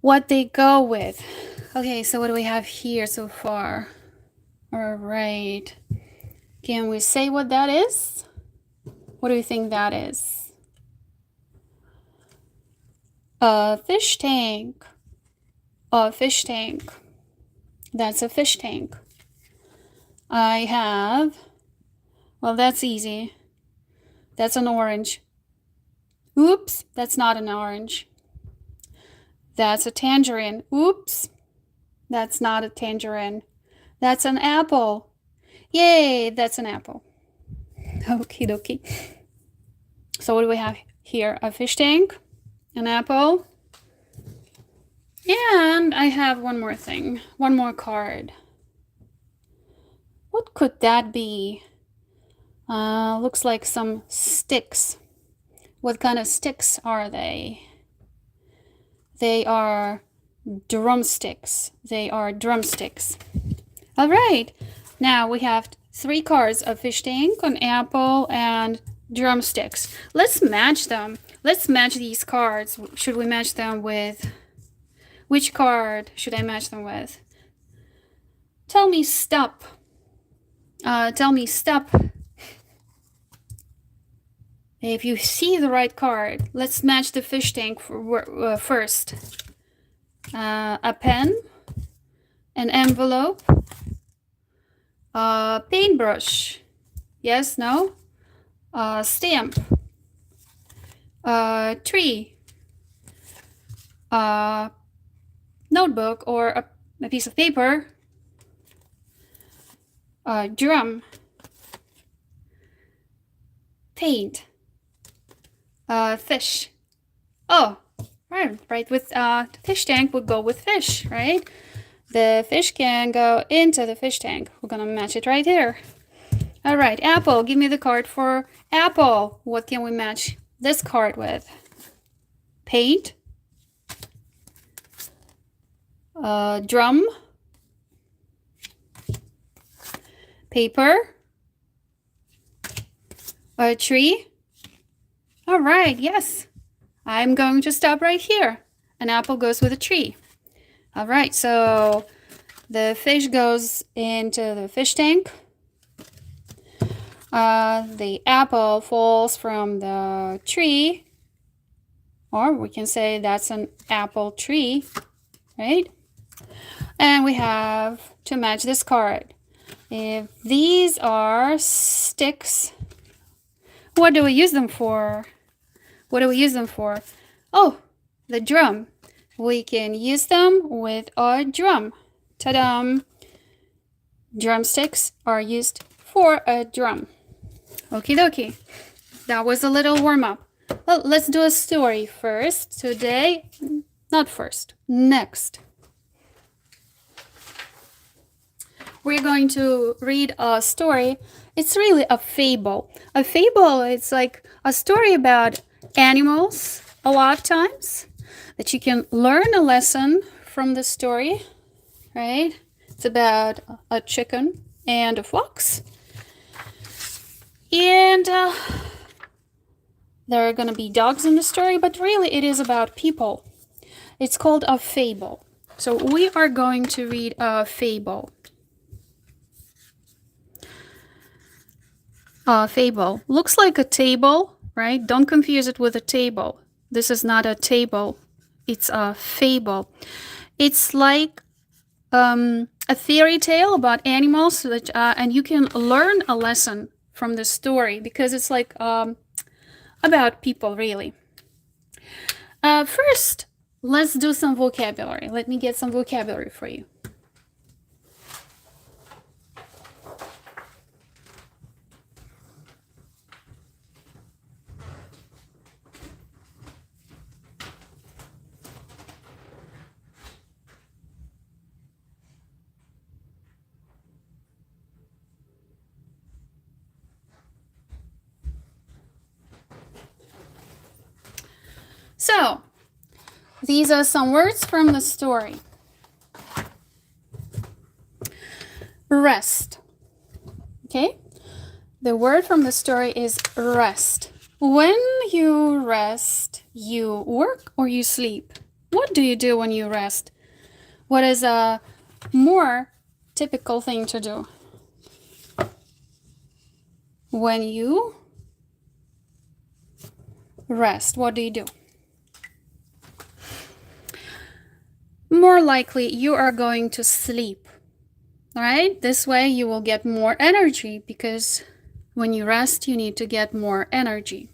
what they go with. Okay, so what do we have here so far? All right. Can we say what that is? What do you think that is? A fish tank. A fish tank. That's a fish tank. I have, well, that's easy. That's an orange. Oops, that's not an orange. That's a tangerine. Oops, that's not a tangerine. That's an apple. Yay, that's an apple. Okie dokie. So what do we have here? A fish tank, an apple, and I have one more thing, one more card. What could that be? Looks like some sticks. What kind of sticks are they? They are drumsticks. They are drumsticks. All right. Now we have 3 cards: a fish tank, an apple, and drumsticks. Let's match them. Let's match these cards. Should we match them with... Which card should I match them with? Tell me stop. Tell me stop. If you see the right card, let's match the fish tank first. A pen, an envelope, a paintbrush. Yes, no? A stamp, a tree, a notebook or a piece of paper, a drum, paint, a fish. Oh, right. With the fish tank would go with fish, right? The fish can go into the fish tank. We're gonna match it right here. All right, apple. Give me the card for apple. What can we match this card with? Paint, drum, paper, a tree. All right, yes. I'm going to stop right here. An apple goes with a tree. All right, so the fish goes into the fish tank. The apple falls from the tree, or we can say that's an apple tree, right? And we have to match this card. If these are sticks, what do we use them for? What do we use them for? Oh, the drum. We can use them with a drum. Ta-da! Drumsticks are used for a drum. Okie dokie. That was a little warm-up. Well, let's do a story first. Today, not first, next. We're going to read a story. It's really a fable. A fable, it's like a story about animals a lot of times, that you can learn a lesson from the story, right? It's about a chicken and a fox. And there are going to be dogs in the story, but really it is about people. It's called a fable. So we are going to read a fable. Fable looks like a table, right? Don't confuse it with a table. This is not a table. It's a fable. It's like a fairy tale about animals, and you can learn a lesson from the story because it's like about people, really. First, let's do some vocabulary. Let me get some vocabulary for you. So, these are some words from the story. Rest. Okay? The word from the story is rest. When you rest, you work or you sleep? What do you do when you rest? What is a more typical thing to do? When you rest, what do you do? More likely, you are going to sleep. All right? This way, you will get more energy because when you rest, you need to get more energy.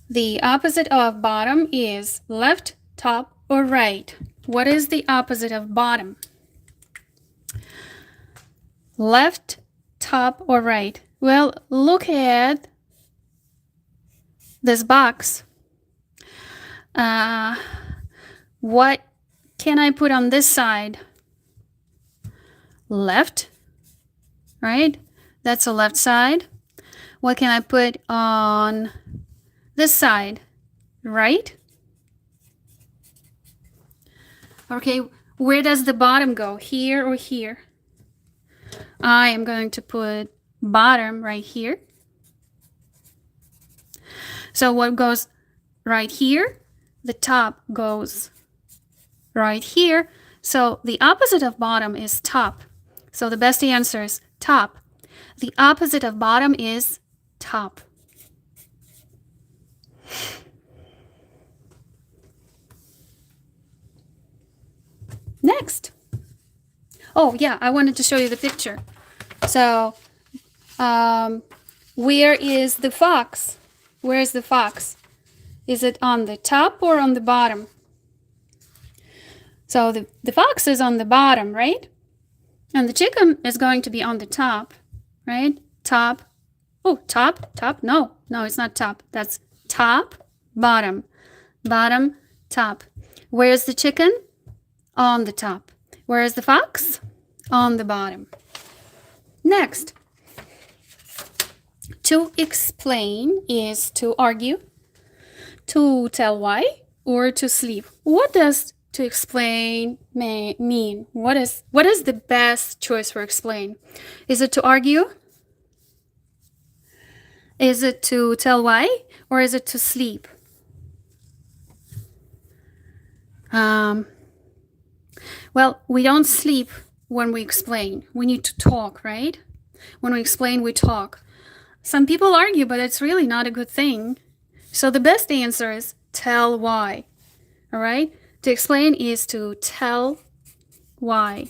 The opposite of bottom is left, top, or right. What is the opposite of bottom? Left, top, or right? Well, look at this box. What can I put on this side? Left, right? That's the left side. What can I put on this side? Right? Okay, where does the bottom go? Here or here? I am going to put bottom right here. So what goes right here? The top goes right here. So the opposite of bottom is top. So the best answer is top. The opposite of bottom is top. Next. Oh, yeah, I wanted to show you the picture. So, where is the fox? Where is the fox? Is it on the top or on the bottom? So the fox is on the bottom, right? And the chicken is going to be on the top, right? Top. Oh, top, top. No, it's not top. That's top, bottom, bottom, top. Where's the chicken? On the top. Where is the fox? On the bottom. Next. To explain is to argue, to tell why, or to sleep. What does to explain mean? What is the best choice for explain? Is it to argue? Is it to tell why? Or is it to sleep? Well, we don't sleep when we explain. We need to talk, right? When we explain, we talk. Some people argue, but it's really not a good thing. So the best answer is tell why. All right? To explain is to tell why.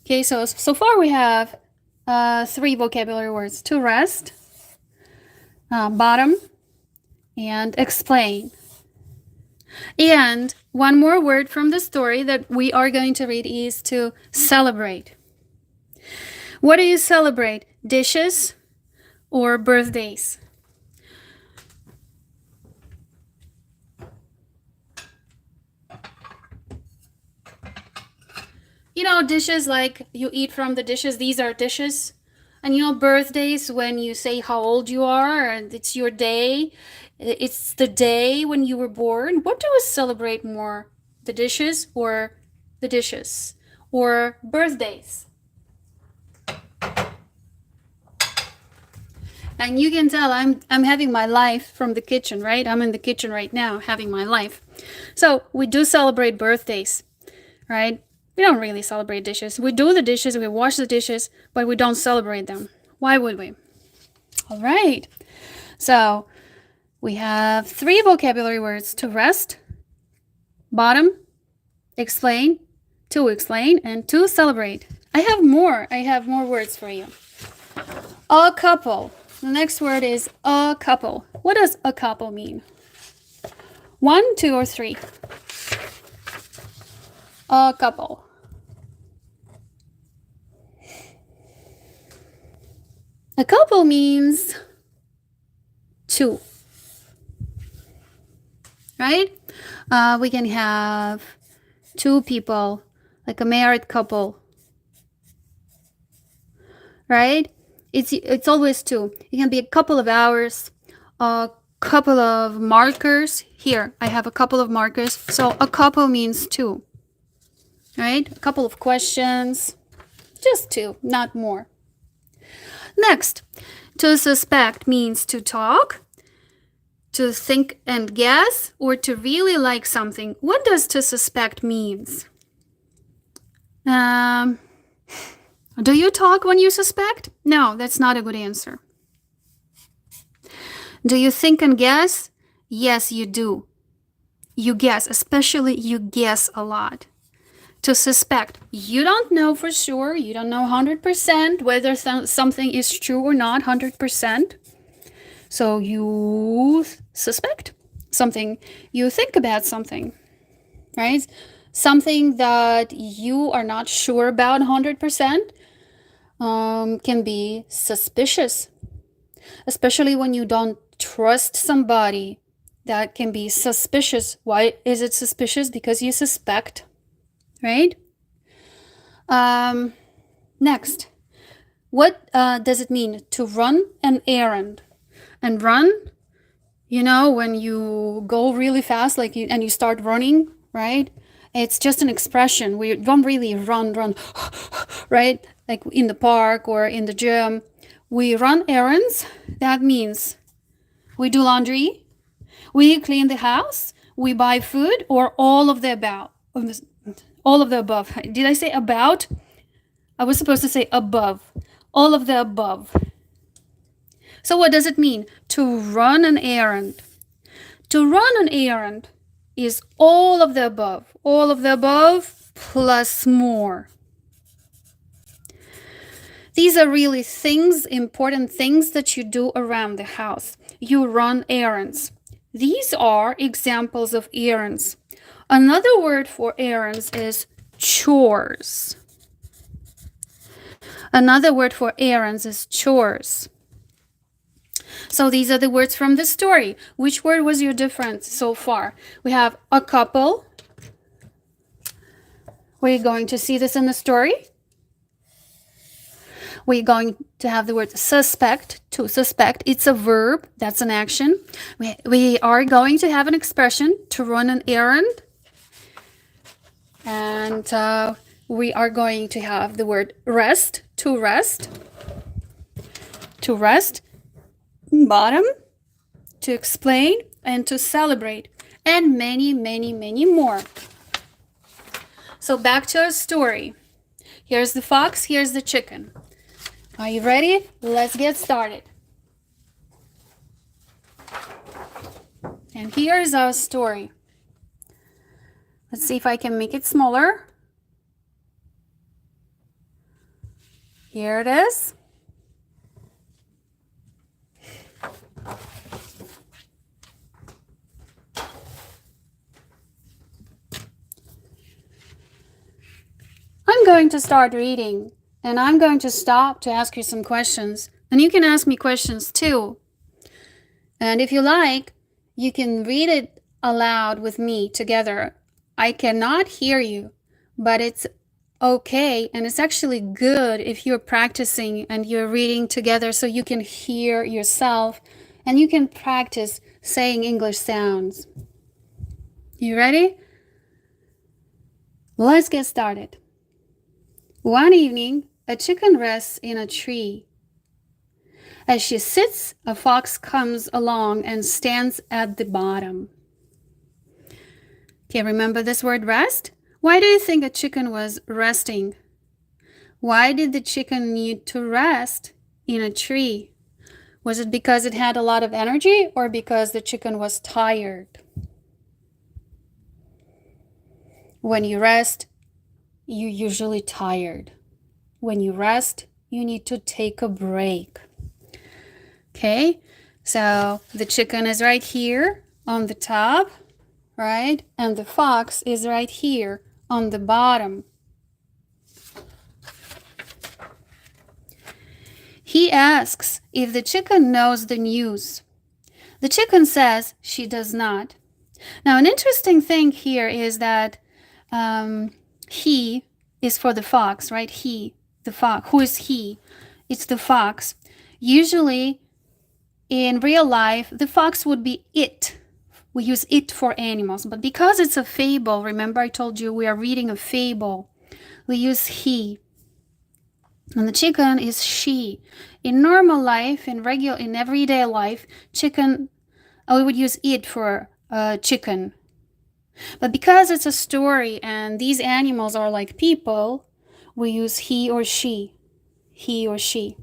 Okay, so far we have 3 vocabulary words: to rest, bottom, and explain. And one more word from the story that we are going to read is to celebrate. What do you celebrate? Dishes or birthdays? You know, dishes like you eat from the dishes, these are dishes. And you know, birthdays, when you say how old you are and it's your day, it's the day when you were born. What do we celebrate more? The dishes or the dishes? Or birthdays? And you can tell I'm having my life from the kitchen, right? I'm in the kitchen right now having my life. So we do celebrate birthdays, right? We don't really celebrate dishes. We do the dishes, we wash the dishes, but we don't celebrate them. Why would we? All right. So we have 3 vocabulary words: to rest, bottom, explain, to explain, and to celebrate. I have more words for you. A couple. The next word is a couple. What does a couple mean? 1, 2, or 3? A couple. A couple means 2. Right? We can have 2 people, like a married couple. Right? It's always 2. It can be a couple of hours, a couple of markers. Here, I have a couple of markers. So a couple means 2. Right? A couple of questions. Just 2, not more. Next, to suspect means to talk, To think and guess, or to really like something? What does to suspect means? Do you talk when you suspect? No, that's not a good answer. Do you think and guess? Yes, you do. You guess, especially you guess a lot. To suspect, you don't know for sure, you don't know 100% whether something is true or not 100%. So you suspect something, you think about something, right? Something that you are not sure about 100% can be suspicious, especially when you don't trust somebody. That can be suspicious. Why is it suspicious? Because you suspect, right? Next, what does it mean to run an errand? And run, when you go really fast, and you start running, right? It's just an expression. We don't really run, right? Like in the park or in the gym. We run errands. That means we do laundry, we clean the house, we buy food, or all of the above. All of the above. Did I say about? I was supposed to say above. All of the above. So what does it mean to run an errand? To run an errand is all of the above. All of the above plus more. These are really things, important things that you do around the house. You run errands. These are examples of errands. Another word for errands is chores. Another word for errands is chores. So these are the words from the story. Which word was your difference so far? We have a couple. We're going to see this in the story. We're going to have the word suspect. To suspect, it's a verb. That's an action. We are going to have an expression, to run an errand. And we are going to have the word rest. To rest. To rest. Bottom. To explain and to celebrate. And many, many, many more. So back to our story. Here's the fox, here's the chicken. Are you ready? Let's get started. And here's our story. Let's see if I can make it smaller. Here it is. I'm going to start reading, and I'm going to stop to ask you some questions. And you can ask me questions too. And if you like, you can read it aloud with me together. I cannot hear you, but it's okay. And it's actually good if you're practicing and you're reading together so you can hear yourself and you can practice saying English sounds. You ready? Let's get started. One evening, a chicken rests in a tree. As she sits, a fox comes along and stands at the bottom. Okay, remember this word rest? Why do you think a chicken was resting? Why did the chicken need to rest in a tree? Was it because it had a lot of energy or because the chicken was tired? When you rest, you're usually tired. When you rest, you need to take a break. Okay, so the chicken is right here on the top, right? And the fox is right here on the bottom. He asks if the chicken knows the news. The chicken says she does not. Now, an interesting thing here is that he is for the fox, right? He, the fox. Who is he? It's the fox. Usually, in real life, the fox would be it. We use it for animals. But because it's a fable, remember I told you we are reading a fable, we use he. And the chicken is she. In normal life, in everyday life, chicken Oh, we would use it for chicken. But because it's a story and these animals are like people, we use he or she. He or she.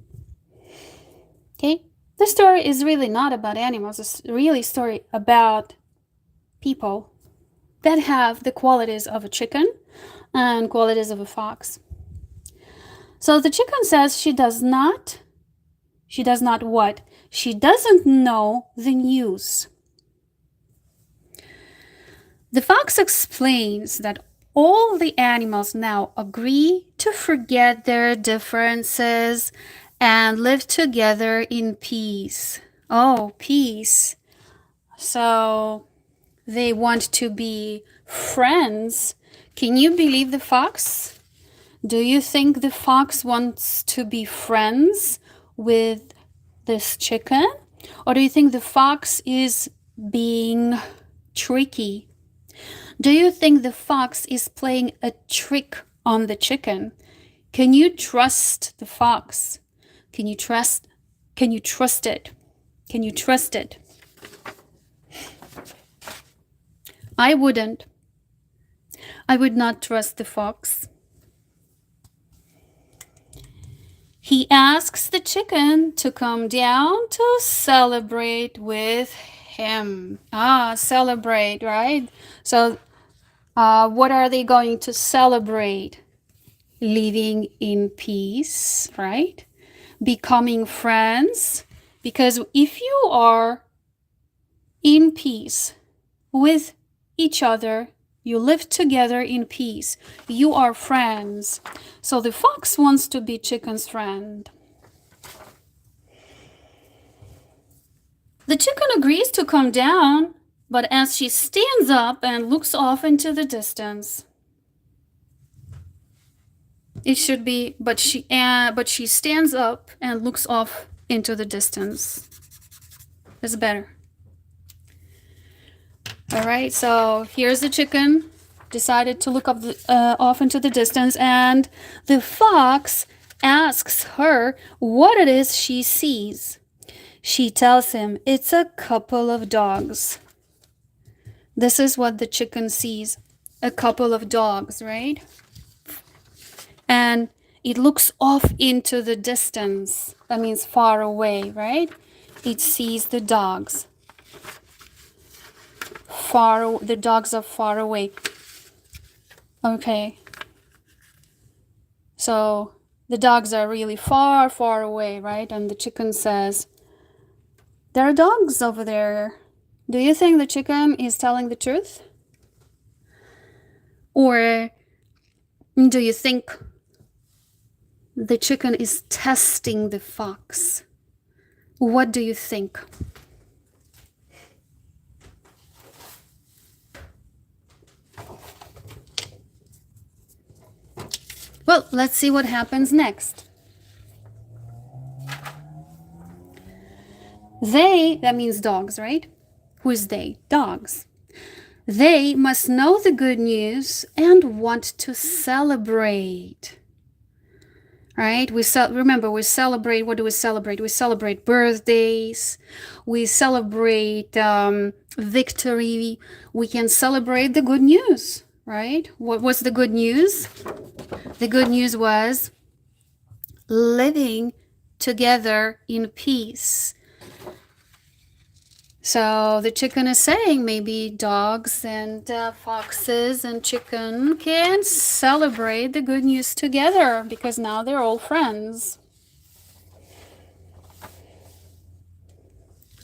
Okay? The story is really not about animals. It's really a story about people that have the qualities of a chicken and qualities of a fox. So the chicken says she does not what? She doesn't know the news. The fox explains that all the animals now agree to forget their differences and live together in peace. Oh, peace. So they want to be friends. Can you believe the fox? Do you think the fox wants to be friends with this chicken? Or do you think the fox is being tricky? Do you think the fox is playing a trick on the chicken? Can you trust the fox? Can you trust it? Can you trust it? I wouldn't. I would not trust the fox. He asks the chicken to come down to celebrate with him. Celebrate, right? So what are they going to celebrate? Living in peace, right? Becoming friends. Because if you are in peace with each other, you live together in peace, you are friends. So the fox wants to be chicken's friend. The chicken agrees to come down, but as she stands up and looks off into the distance, it should be, but she stands up and looks off into the distance. It's better. All right, so here's the chicken, decided to look up off into the distance, and the fox asks her what it is she sees. She tells him it's a couple of dogs. This is what the chicken sees, a couple of dogs, right? And it looks off into the distance. That means far away, right? It sees the dogs. The dogs are far away. Okay. So the dogs are really far, far away, right? And the chicken says, there are dogs over there. Do you think the chicken is telling the truth? Or do you think the chicken is testing the fox? What do you think? Well, let's see what happens next. They, that means dogs, right? Who is they? Dogs. They must know the good news and want to celebrate. Right? Remember, we celebrate. What do we celebrate? We celebrate birthdays. We celebrate victory. We can celebrate the good news, right? What was the good news? The good news was living together in peace. So the chicken is saying maybe dogs and foxes and chicken can celebrate the good news together because now they're all friends.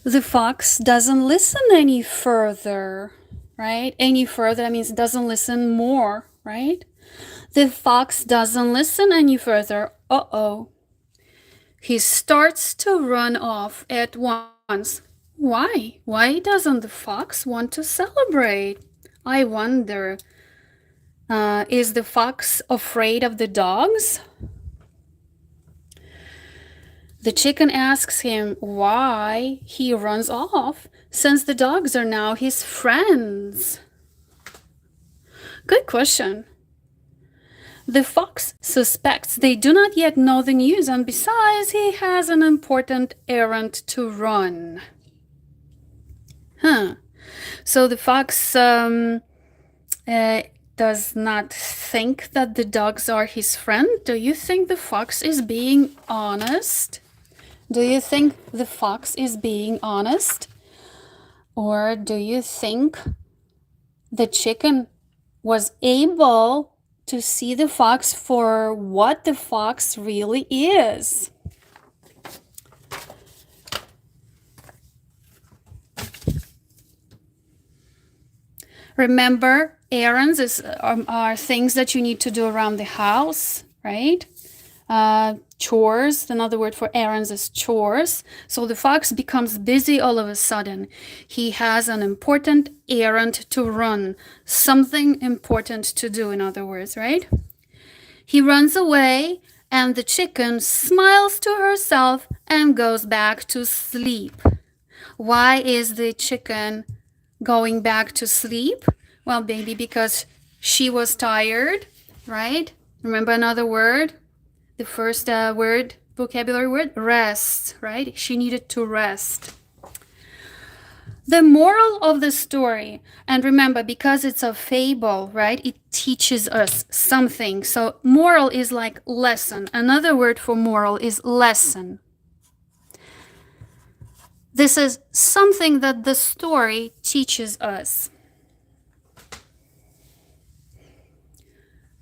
The fox doesn't listen any further, right? Any further, that means it doesn't listen more, right? The fox doesn't listen any further. Uh-oh. He starts to run off at once. Why? Why doesn't the fox want to celebrate? I wonder. Is the fox afraid of the dogs? The chicken asks him why he runs off, since the dogs are now his friends. Good question. The fox suspects they do not yet know the news, and besides, he has an important errand to run. Huh. So the fox does not think that the dogs are his friend. Do you think the fox is being honest? Do you think the fox is being honest? Or do you think the chicken was able to see the fox for what the fox really is? Remember, errands are things that you need to do around the house, right? Chores, another word for errands is chores. So the fox becomes busy all of a sudden. He has an important errand to run, something important to do, in other words, right? He runs away, and the chicken smiles to herself and goes back to sleep. Why is the chicken going back to sleep? Well, maybe because she was tired, right? Remember another word? The first word, vocabulary word, rest, right? She needed to rest. The moral of the story, and remember, because it's a fable, right, it teaches us something. So moral is like lesson. Another word for moral is lesson. This is something that the story teaches us.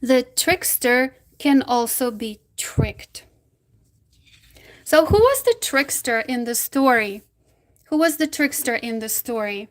The trickster can also be tricked. So who was the trickster in the story? Who was the trickster in the story?